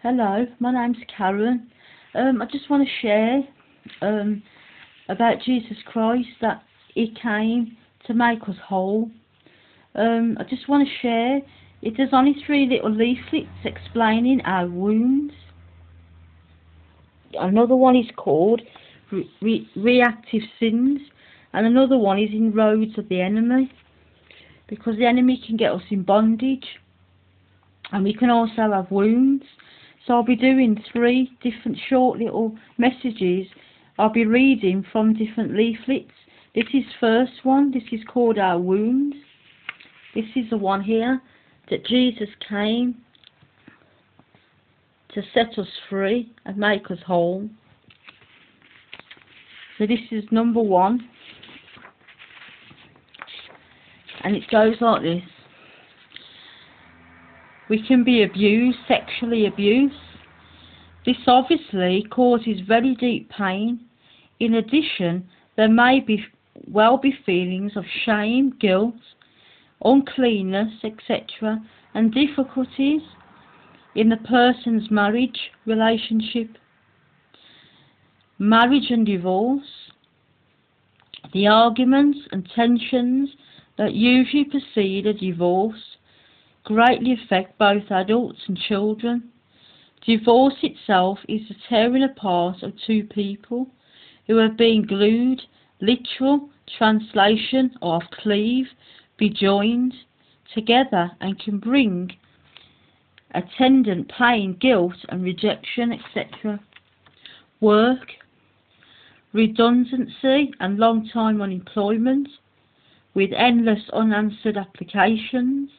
Hello, my name's Karen. I just want to share about Jesus Christ, that He came to make us whole. I just want to share. There's only 3 little leaflets explaining our wounds. Another one is called Reactive Sins, and another one is Inroads of the Enemy, because the enemy can get us in bondage, and we can also have wounds. So I'll be doing 3 different short little messages. I'll be reading from different leaflets. This is first one. This is called Our Wounds. This is the one here, that Jesus came to set us free and make us whole. So this is number 1, and it goes like this. We can be abused, sexually abused. This obviously causes very deep pain. In addition, there may well be feelings of shame, guilt, uncleanness, etc., and difficulties in the person's marriage relationship. Marriage and divorce. The arguments and tensions that usually precede a divorce greatly affect both adults and children. Divorce itself is the tearing apart of 2 people who have been glued, literal translation of cleave, be joined together, and can bring attendant pain, guilt and rejection, etc. Work, redundancy and long-time unemployment with endless unanswered applications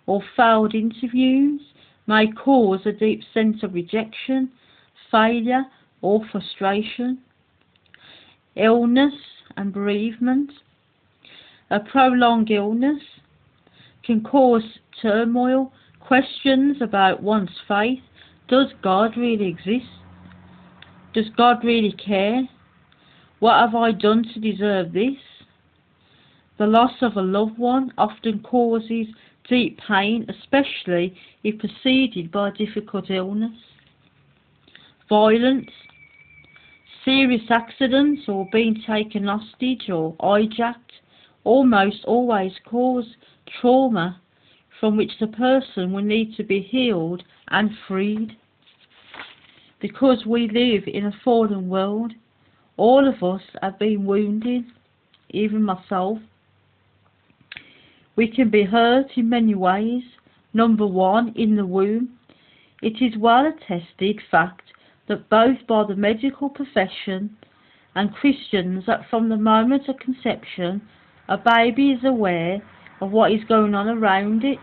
or failed interviews may cause a deep sense of rejection, failure or frustration. Illness and bereavement. A prolonged illness can cause turmoil, questions about one's faith. Does God really exist? Does God really care? What have I done to deserve this? The loss of a loved one often causes deep pain, especially if preceded by a difficult illness. Violence. Serious accidents or being taken hostage or hijacked almost always cause trauma from which the person will need to be healed and freed. Because we live in a fallen world, all of us have been wounded, even myself. We can be hurt in many ways. Number 1, in the womb. It is well attested fact that both by the medical profession and Christians that from the moment of conception, a baby is aware of what is going on around it.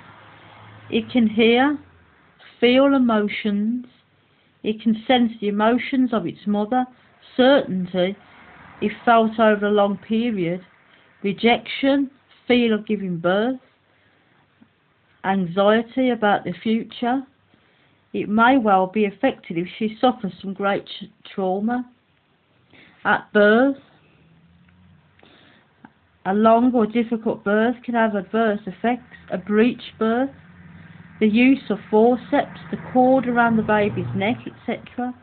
It can hear, feel emotions. It can sense the emotions of its mother. Certainty, if felt over a long period. Rejection, feel of giving birth. Anxiety about the future. It may well be affected if she suffers from great trauma. At birth, a long or difficult birth can have adverse effects. A breech birth, the use of forceps, the cord around the baby's neck, etc.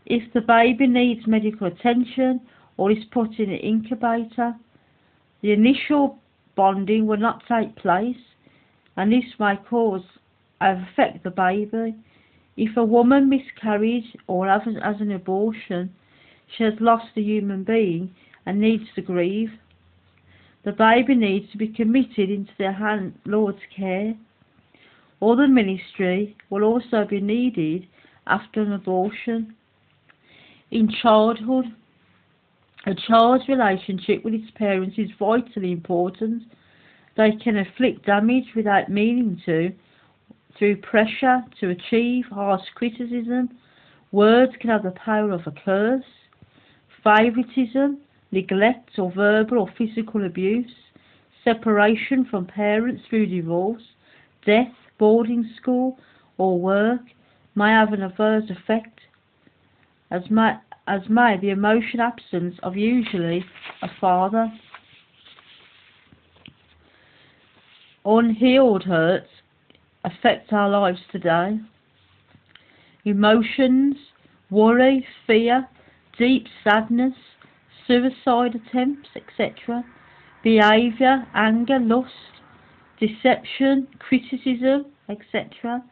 If the baby needs medical attention or is put in an incubator, the initial bonding will not take place, and this may affect the baby. If a woman miscarries or has an abortion, she has lost a human being and needs to grieve. The baby needs to be committed into the Lord's care. Other ministry will also be needed after an abortion. In childhood, a child's relationship with its parents is vitally important. They can inflict damage without meaning to, through pressure to achieve, harsh criticism. Words can have the power of a curse. Favoritism, neglect or verbal or physical abuse. Separation from parents through divorce. Death, boarding school or work may have an adverse effect, as may the emotional absence of usually a father. Unhealed hurts affect our lives today. emotions, worry, fear, deep sadness, suicide attempts, etc. Behaviour, anger, lust, deception, criticism, etc.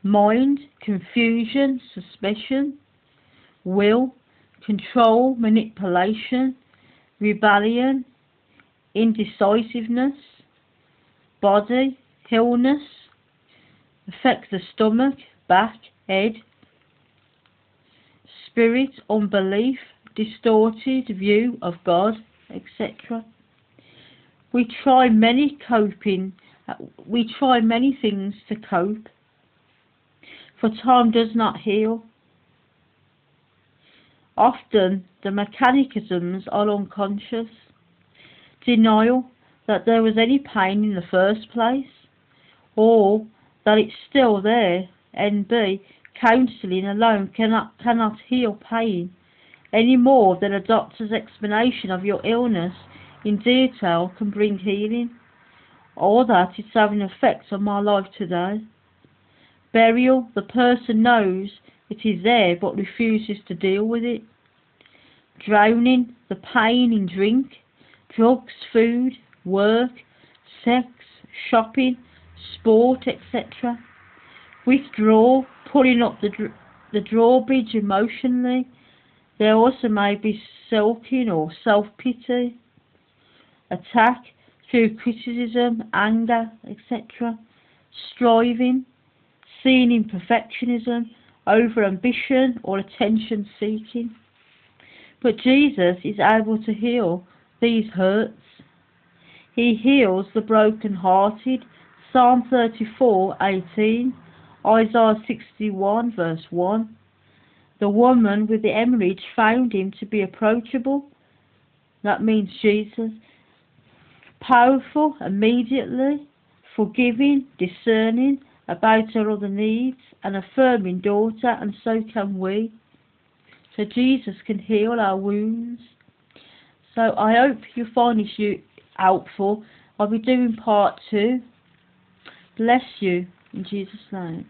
Mind, confusion, suspicion, will, control, manipulation, rebellion, indecisiveness, body, illness, affects the stomach, back, head, spirit, unbelief, distorted view of God, etc. We try many things to cope, for time does not heal. Often the mechanisms are unconscious. Denial that there was any pain in the first place, or that it's still there. NB, counselling alone cannot heal pain any more than a doctor's explanation of your illness in detail can bring healing, or that it's having an effect on my life today. Burial, the person knows it is there but refuses to deal with it. Drowning, the pain in drink, drugs, food, work, sex, shopping, sport, etc. Withdraw, pulling up the drawbridge emotionally. There also may be sulking or self-pity. Attack through criticism, anger, etc. Striving, seeing imperfectionism, over-ambition or attention-seeking. But Jesus is able to heal these hurts. He heals the broken-hearted, Psalm 34:18, Isaiah 61 verse 1. The woman with the hemorrhage found him to be approachable. That means Jesus. Powerful, immediately, forgiving, discerning about her other needs, and affirming daughter, and so can we. So Jesus can heal our wounds. So I hope you find this helpful. I'll be doing part 2. Bless you in Jesus' name.